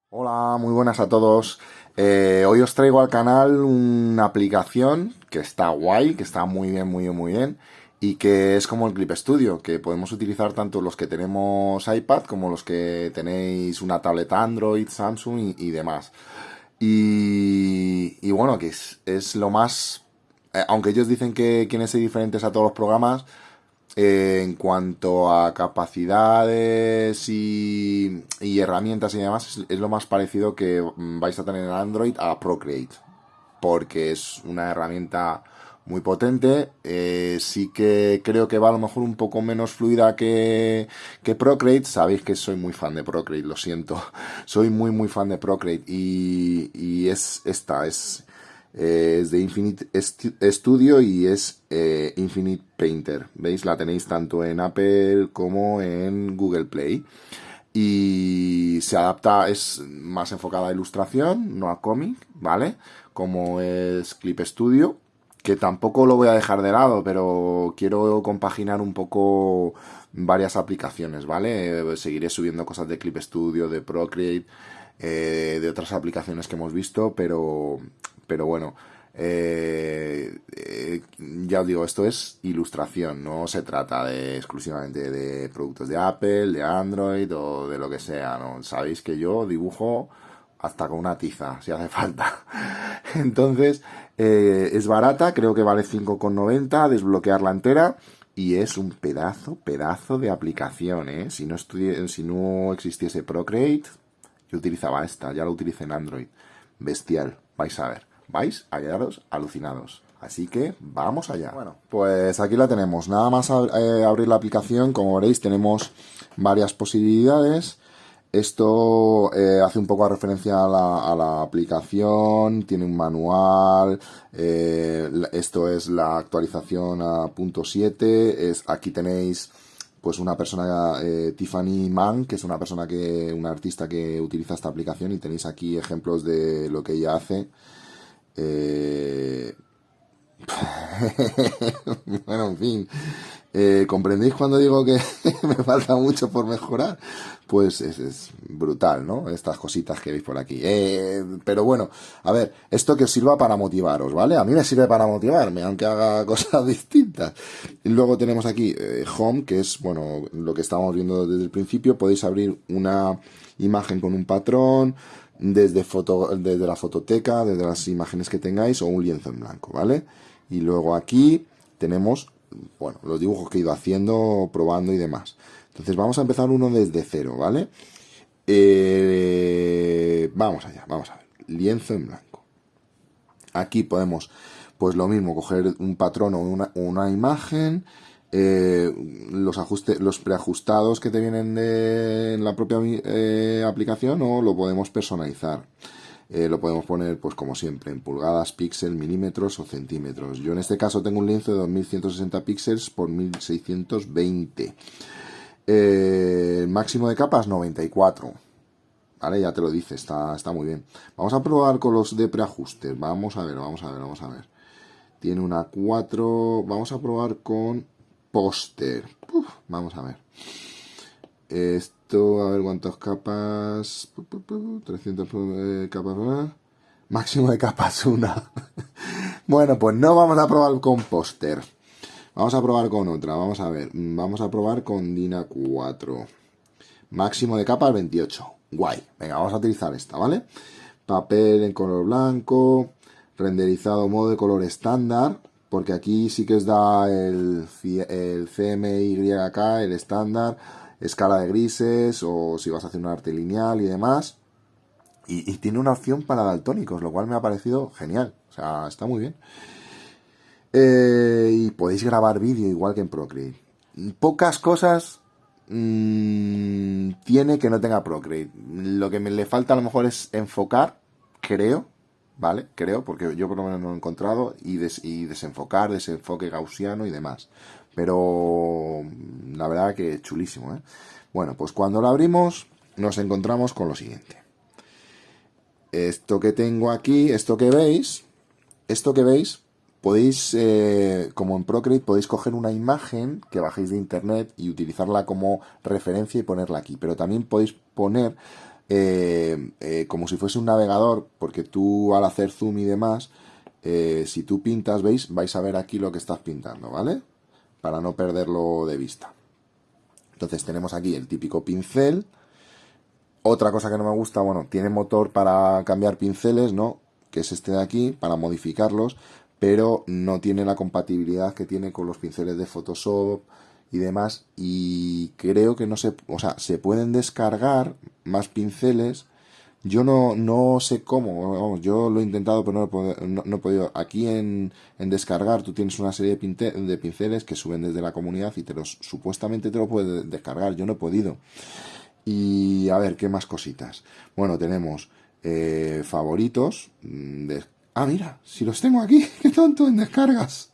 Hola, muy buenas a todos. Hoy os traigo al canal una aplicación que está guay, que está muy bien, muy bien, muy bien, y que es como el Clip Studio, que podemos utilizar tanto los que tenemos iPad como los que tenéis una tableta Android, Samsung y demás. Y bueno, que es lo más... aunque ellos dicen que quieren ser diferentes a todos los programas, en cuanto a capacidades y herramientas y demás, es lo más parecido que vais a tener en Android a Procreate, porque es una herramienta muy potente. Sí que creo que va a lo mejor un poco menos fluida que Procreate. Sabéis que soy muy fan de Procreate, lo siento. Soy muy, muy fan de Procreate. Y es esta, es de Infinite Studio y es Infinite Painter. ¿Veis? La tenéis tanto en Apple como en Google Play. Y se adapta, es más enfocada a ilustración, no a cómic, ¿vale? Como es Clip Studio, que tampoco lo voy a dejar de lado, pero quiero compaginar un poco varias aplicaciones, ¿vale? Seguiré subiendo cosas de Clip Studio, de Procreate, de otras aplicaciones que hemos visto, pero bueno, ya os digo, esto es ilustración, no se trata de exclusivamente de productos de Apple, de Android o de lo que sea, ¿no? Sabéis que yo dibujo hasta con una tiza, si hace falta. Entonces, es barata, creo que vale 5,90 desbloquearla entera. Y es un pedazo de aplicación, ¿eh? Si no existiese Procreate, yo utilizaba esta, ya la utilicé en Android. Bestial, vais a ver. Vais a quedaros alucinados. Así que vamos allá. Bueno, pues aquí la tenemos. Nada más abrir la aplicación, como veréis, tenemos varias posibilidades. Esto hace un poco a referencia a la aplicación, tiene un manual, esto es la actualización a punto 7, aquí tenéis pues una persona, Tiffany Mann, que es una artista que utiliza esta aplicación y tenéis aquí ejemplos de lo que ella hace. Eh, bueno, en fin. ¿Comprendéis cuando digo que me falta mucho por mejorar? Pues es brutal, ¿no? Estas cositas que veis por aquí. Pero bueno, a ver, esto que os sirva para motivaros, ¿vale? A mí me sirve para motivarme, aunque haga cosas distintas. Y luego tenemos aquí Home, que es, bueno, lo que estábamos viendo desde el principio. Podéis abrir una imagen con un patrón desde la fototeca, desde las imágenes que tengáis o un lienzo en blanco, ¿vale? Y luego aquí tenemos, bueno, los dibujos que he ido haciendo, probando y demás. Entonces vamos a empezar uno desde cero, ¿vale? Vamos allá, vamos a ver. Lienzo en blanco. Aquí podemos, pues lo mismo, coger un patrón o una imagen, los preajustados que te vienen en la propia aplicación, o lo podemos personalizar. Lo podemos poner, pues como siempre, en pulgadas, píxeles, milímetros o centímetros. Yo en este caso tengo un lienzo de 2160 píxeles por 1620. El máximo de capas 94. Vale, ya te lo dice, está muy bien. Vamos a probar con los de preajustes. Vamos a ver. Tiene una 4. Vamos a probar con póster. Vamos a ver. Esto, a ver cuántas capas. 300 capas. Máximo de capas una. Bueno, pues no vamos a probar con póster. Vamos a probar con otra. Vamos a ver. Vamos a probar con Dina 4. Máximo de capas 28. Guay. Venga, vamos a utilizar esta, ¿vale? Papel en color blanco. Renderizado modo de color estándar. Porque aquí sí que os da el CMYK, el estándar, escala de grises, o si vas a hacer un arte lineal y demás. Y tiene una opción para daltónicos, lo cual me ha parecido genial. O sea, está muy bien. Y podéis grabar vídeo igual que en Procreate. Pocas cosas tiene que no tenga Procreate. Lo que le falta a lo mejor es enfocar, creo, ¿vale? Creo, porque yo por lo menos no lo he encontrado, y desenfocar, desenfoque gaussiano y demás. Pero la verdad que chulísimo, ¿eh? Bueno, pues cuando lo abrimos nos encontramos con lo siguiente. Esto que tengo aquí, esto que veis, podéis, como en Procreate, podéis coger una imagen que bajéis de internet y utilizarla como referencia y ponerla aquí. Pero también podéis poner como si fuese un navegador, porque tú al hacer zoom y demás, si tú pintas, ¿veis? Vais a ver aquí lo que estás pintando, ¿vale? Para no perderlo de vista. Entonces tenemos aquí el típico pincel. Otra cosa que no me gusta, bueno, tiene motor para cambiar pinceles, ¿no? Que es este de aquí, para modificarlos, pero no tiene la compatibilidad que tiene con los pinceles de Photoshop y demás. Y creo que no se, o sea, se pueden descargar más pinceles. Yo no sé cómo, vamos, yo lo he intentado, pero no he podido. Aquí en descargar, tú tienes una serie de pinceles que suben desde la comunidad y supuestamente te lo puedes descargar. Yo no he podido. Y a ver, ¿qué más cositas? Bueno, tenemos favoritos. Ah, mira, si los tengo aquí, qué tonto, en descargas.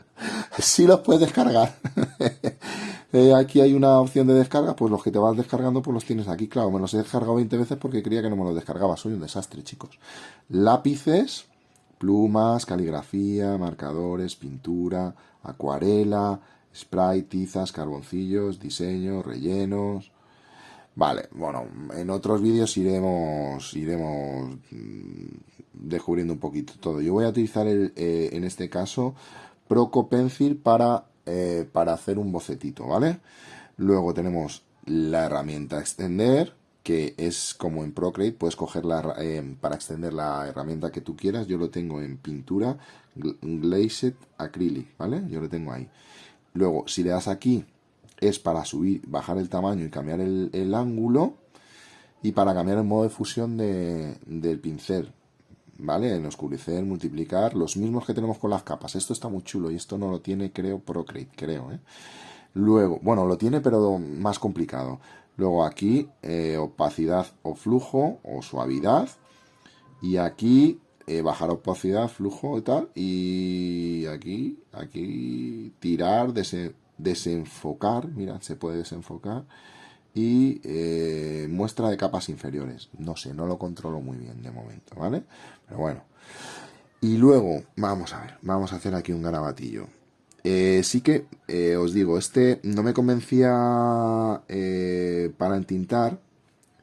Sí los puedes descargar. Aquí hay una opción de descarga, pues los que te vas descargando, pues los tienes aquí. Claro, me los he descargado 20 veces porque creía que no me los descargaba. Soy un desastre, chicos. Lápices, plumas, caligrafía, marcadores, pintura, acuarela, spray, tizas, carboncillos, diseño, rellenos. Vale, bueno, en otros vídeos iremos descubriendo un poquito todo. Yo voy a utilizar en este caso Proco Pencil para hacer un bocetito, ¿vale? Luego tenemos la herramienta extender, que es como en Procreate, puedes cogerla para extender la herramienta que tú quieras. Yo lo tengo en pintura, Glazed Acrylic, ¿vale? Yo lo tengo ahí. Luego, si le das aquí, es para subir, bajar el tamaño y cambiar el ángulo, y para cambiar el modo de fusión del pincel, ¿vale? En oscurecer, multiplicar, los mismos que tenemos con las capas. Esto está muy chulo y esto no lo tiene, creo, Procreate, creo, ¿eh? Luego, bueno, lo tiene, pero más complicado. Luego aquí, opacidad o flujo o suavidad. Y aquí, bajar opacidad, flujo y tal. Y aquí, tirar, desenfocar. Mira, se puede desenfocar. Y muestra de capas inferiores. No sé, no lo controlo muy bien de momento, ¿vale? Pero bueno. Y luego, vamos a ver, vamos a hacer aquí un garabatillo. Sí que os digo, este no me convencía para entintar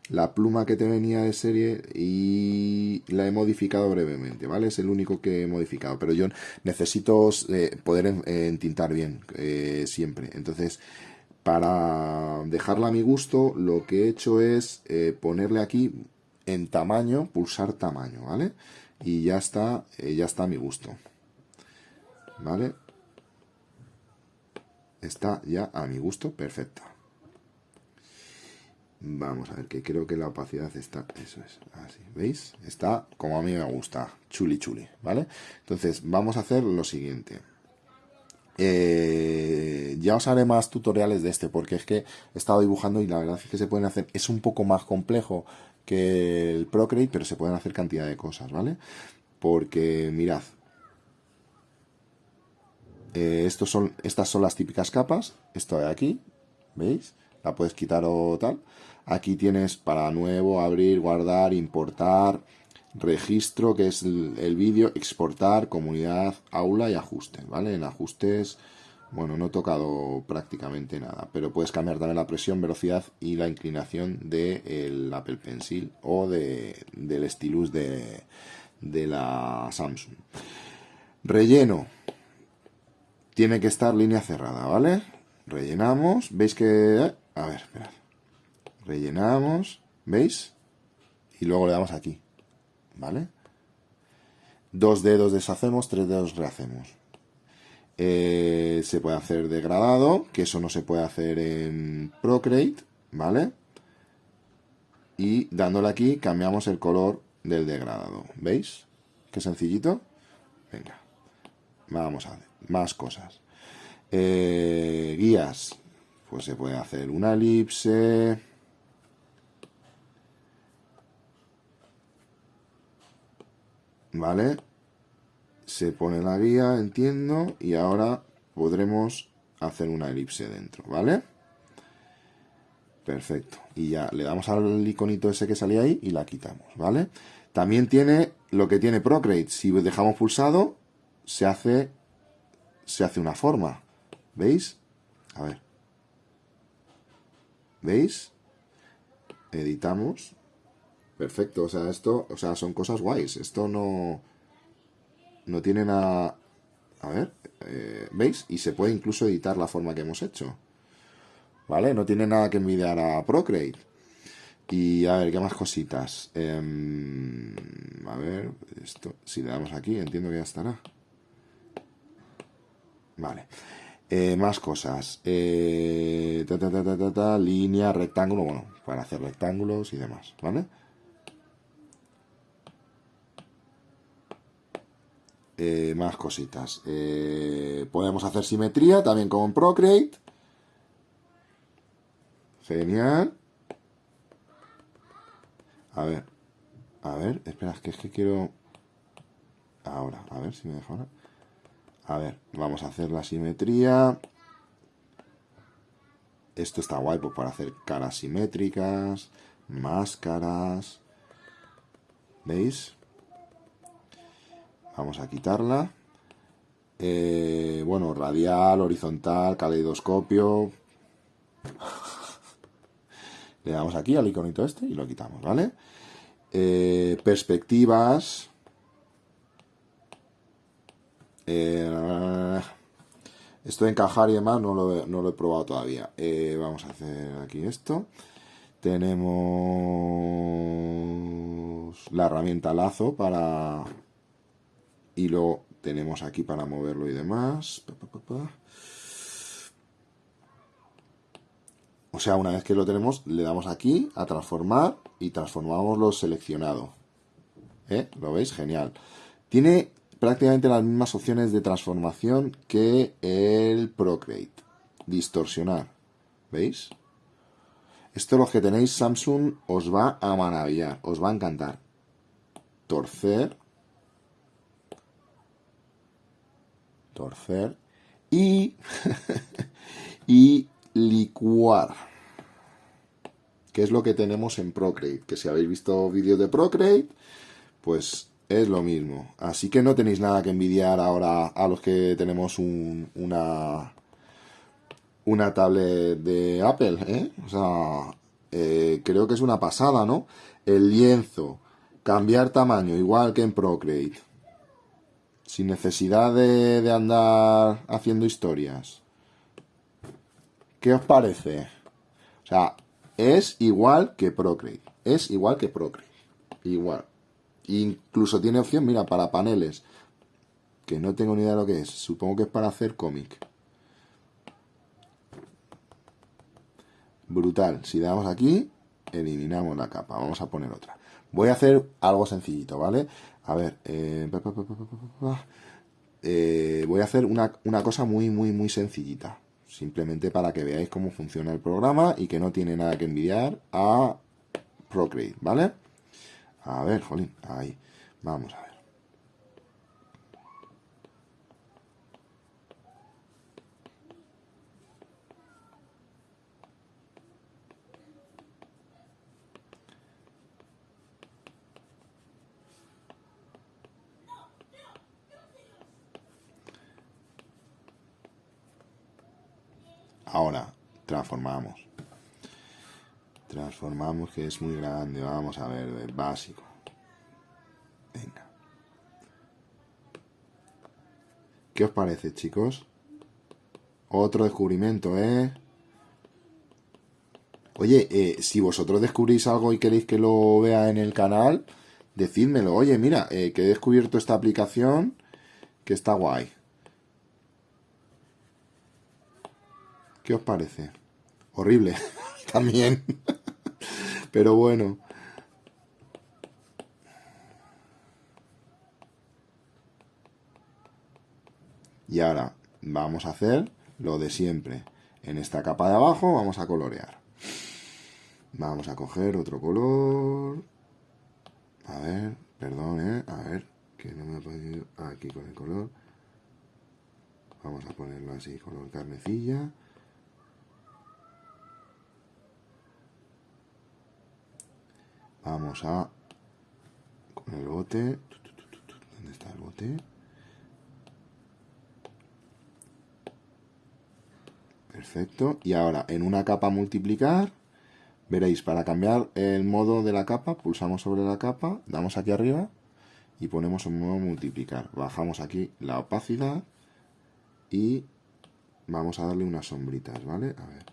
la pluma que te venía de serie y la he modificado brevemente, ¿vale? Es el único que he modificado, pero yo necesito poder entintar bien siempre. Entonces, para dejarla a mi gusto, lo que he hecho es ponerle aquí en tamaño, pulsar tamaño, ¿vale? Y ya está a mi gusto, ¿vale? Está ya a mi gusto, perfecta. Vamos a ver, que creo que la opacidad está, eso es, así, ¿veis? Está como a mí me gusta, chuli chuli, ¿vale? Entonces, vamos a hacer lo siguiente. Ya os haré más tutoriales de este, porque es que he estado dibujando y la verdad es que se pueden hacer, es un poco más complejo que el Procreate, pero se pueden hacer cantidad de cosas, ¿vale? Porque mirad, estas son las típicas capas, esto de aquí, ¿veis? La puedes quitar o tal. Aquí tienes para nuevo, abrir, guardar, importar, registro, que es el vídeo, exportar, comunidad, aula y ajustes, ¿vale? En ajustes, bueno, no he tocado prácticamente nada, pero puedes cambiar también la presión, velocidad y la inclinación del Apple Pencil o del stylus de la Samsung. Relleno. Tiene que estar línea cerrada, ¿vale? Rellenamos. ¿Veis que...? A ver, esperad. Rellenamos. ¿Veis? Y luego le damos aquí. ¿Vale? 2 dedos deshacemos, 3 dedos rehacemos. Se puede hacer degradado, que eso no se puede hacer en Procreate, ¿vale? Y dándole aquí cambiamos el color del degradado. ¿Veis? Qué sencillito. Venga. Vamos a ver. Más cosas. Guías. Pues se puede hacer una elipse. ¿Vale? Se pone la guía, entiendo. Y ahora podremos hacer una elipse dentro, ¿vale? Perfecto. Y ya le damos al iconito ese que salía ahí y la quitamos, ¿vale? También tiene lo que tiene Procreate. Si dejamos pulsado, se hace una forma. ¿Veis? A ver. ¿Veis? Editamos. perfecto. O sea, esto, o sea, son cosas guays. Esto no tiene nada... A ver, ¿veis? Y se puede incluso editar la forma que hemos hecho. ¿Vale? No tiene nada que envidiar a Procreate. Y a ver, ¿qué más cositas? A ver, esto, si le damos aquí, entiendo que ya estará. Vale. Más cosas. Línea, rectángulo, bueno, para hacer rectángulos y demás, ¿vale? Más cositas. Podemos hacer simetría también con Procreate. Genial. A ver, espera, es que quiero... Ahora, a ver si me deja ahora. A ver, vamos a hacer la simetría. Esto está guay pues, para hacer caras simétricas, máscaras. ¿Veis? Vamos a quitarla. Bueno, radial, horizontal, caleidoscopio. Le damos aquí al iconito este y lo quitamos, ¿vale? Perspectivas. Esto de encajar y demás no lo he probado todavía. Vamos a hacer aquí esto. Tenemos la herramienta lazo para... Y lo tenemos aquí para moverlo y demás. O sea, una vez que lo tenemos, le damos aquí a transformar y transformamos lo seleccionado. ¿Lo veis? Genial. Tiene prácticamente las mismas opciones de transformación que el Procreate. Distorsionar. ¿Veis? Esto los que tenéis Samsung os va a maravillar, os va a encantar. Torcer. Y, y licuar. Que es lo que tenemos en Procreate. Que si habéis visto vídeos de Procreate, pues es lo mismo. Así que no tenéis nada que envidiar ahora a los que tenemos una tablet de Apple, ¿eh? O sea, creo que es una pasada, ¿no? El lienzo, cambiar tamaño, igual que en Procreate. Sin necesidad de andar haciendo historias. ¿Qué os parece? O sea, es igual que Procreate. Es igual que Procreate. Igual. Incluso tiene opción, mira, para paneles. Que no tengo ni idea de lo que es. Supongo que es para hacer cómic. Brutal. Si le damos aquí, eliminamos la capa. Vamos a poner otra. Voy a hacer algo sencillito, ¿vale? A ver. Voy a hacer una cosa muy sencillita. Simplemente para que veáis cómo funciona el programa y que no tiene nada que envidiar a Procreate, ¿vale? A ver, jolín, ahí. Vamos a ver. Ahora, transformamos. Transformamos, que es muy grande. Vamos a ver, básico. Venga. ¿Qué os parece, chicos? Otro descubrimiento, ¿eh? Oye, si vosotros descubrís algo y queréis que lo vea en el canal, decídmelo. Oye, mira, que he descubierto esta aplicación que está guay. ¿Qué os parece? Horrible, también. Pero bueno. Y ahora vamos a hacer lo de siempre. En esta capa de abajo vamos a colorear. Vamos a coger otro color. A ver, perdón, a ver, que no me ha podido... Aquí con el color. Vamos a ponerlo así, color carnecilla. Vamos a... Con el bote. ¿Dónde está el bote? Perfecto. Y ahora, en una capa multiplicar, Veréis, para cambiar el modo de la capa, pulsamos sobre la capa, damos aquí arriba y ponemos un modo multiplicar. Bajamos aquí la opacidad y vamos a darle unas sombritas, ¿vale? A ver.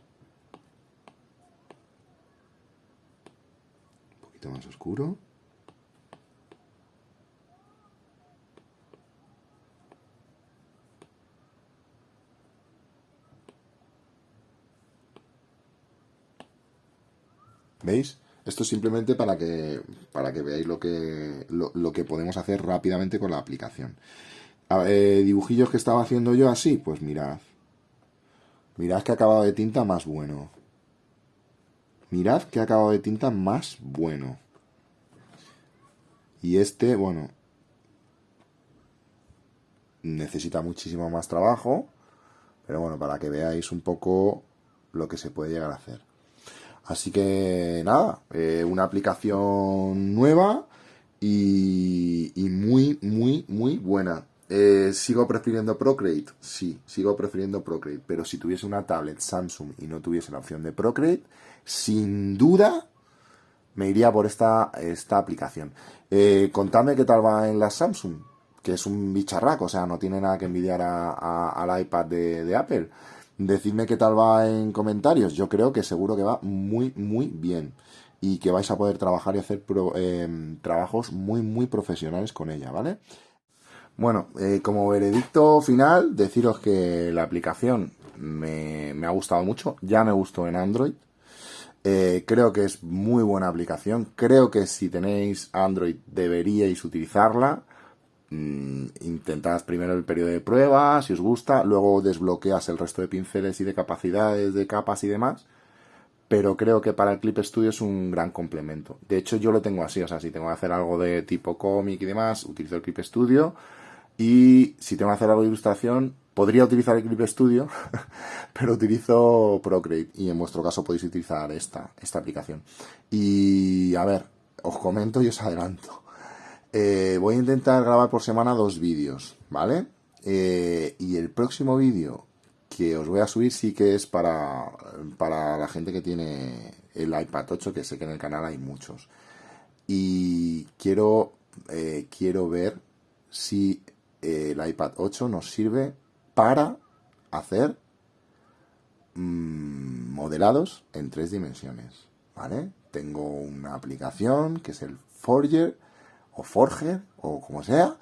Un poquito más oscuro. ¿Veis? Esto es simplemente para que veáis lo que podemos hacer rápidamente con la aplicación. Dibujillos que estaba haciendo yo así, pues mirad. Mirad que acabado de tinta más bueno. Mirad que acabado de tinta más bueno. Y este, bueno, necesita muchísimo más trabajo. Pero bueno, para que veáis un poco lo que se puede llegar a hacer. Así que nada, una aplicación nueva y muy, muy, muy buena. ¿Sigo prefiriendo Procreate? Sí, sigo prefiriendo Procreate. Pero si tuviese una tablet Samsung y no tuviese la opción de Procreate, sin duda me iría por esta aplicación. Contadme qué tal va en la Samsung, que es un bicharraco, o sea, no tiene nada que envidiar al iPad de Apple. Decidme qué tal va en comentarios. Yo creo que seguro que va muy, muy bien. Y que vais a poder trabajar y hacer trabajos muy, muy profesionales con ella, ¿vale? Bueno, como veredicto final, deciros que la aplicación me ha gustado mucho. Ya me gustó en Android. Creo que es muy buena aplicación. Creo que si tenéis Android deberíais utilizarla. Intentad primero el periodo de prueba, si os gusta, luego desbloqueas el resto de pinceles y de capacidades, de capas y demás, pero creo que para el Clip Studio es un gran complemento. De hecho, yo lo tengo así, o sea, si tengo que hacer algo de tipo cómic y demás, utilizo el Clip Studio, y si tengo que hacer algo de ilustración, podría utilizar el Clip Studio, pero utilizo Procreate, y en vuestro caso podéis utilizar esta aplicación. Y a ver, os comento y os adelanto. Voy a intentar grabar por semana 2 vídeos, ¿vale? Y el próximo vídeo que os voy a subir sí que es para la gente que tiene el iPad 8, que sé que en el canal hay muchos. Y quiero ver si el iPad 8 nos sirve para hacer modelados en 3 dimensiones, ¿vale? Tengo una aplicación que es el Forger, o Forger, o como sea,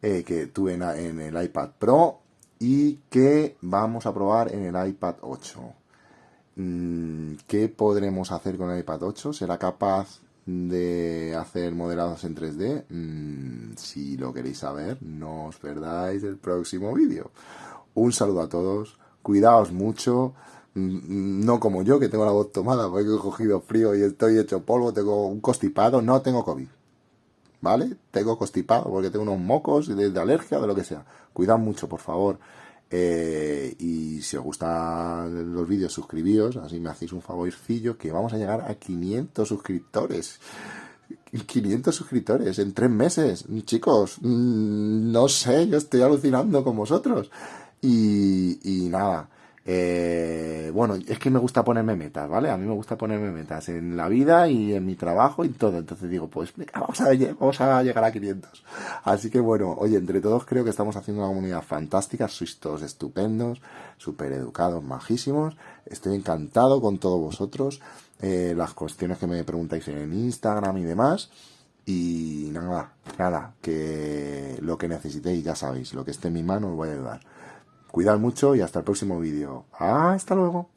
que tuve en el iPad Pro y que vamos a probar en el iPad 8. ¿Qué podremos hacer con el iPad 8? ¿Será capaz de hacer modelados en 3D? Si lo queréis saber, no os perdáis el próximo vídeo. Un saludo a todos, cuidaos mucho. No como yo, que tengo la voz tomada porque he cogido frío y estoy hecho polvo, tengo un constipado, no tengo COVID. ¿Vale? Tengo constipado porque tengo unos mocos de alergia o de lo que sea. Cuidad mucho, por favor. Y si os gustan los vídeos, suscribíos, así me hacéis un favorcillo, que vamos a llegar a 500 suscriptores. 500 suscriptores en 3 meses. Chicos, no sé, yo estoy alucinando con vosotros. Y nada. Bueno, es que me gusta ponerme metas, ¿vale? A mí me gusta ponerme metas en la vida y en mi trabajo y todo. Entonces digo, pues vamos a llegar a 500. Así que bueno, oye, entre todos creo que estamos haciendo una comunidad fantástica. Sois todos estupendos, súper educados, majísimos. Estoy encantado con todos vosotros. Las cuestiones que me preguntáis en Instagram y demás. Y nada, que lo que necesitéis ya sabéis, lo que esté en mi mano os voy a ayudar. Cuidad mucho y hasta el próximo vídeo. Hasta luego.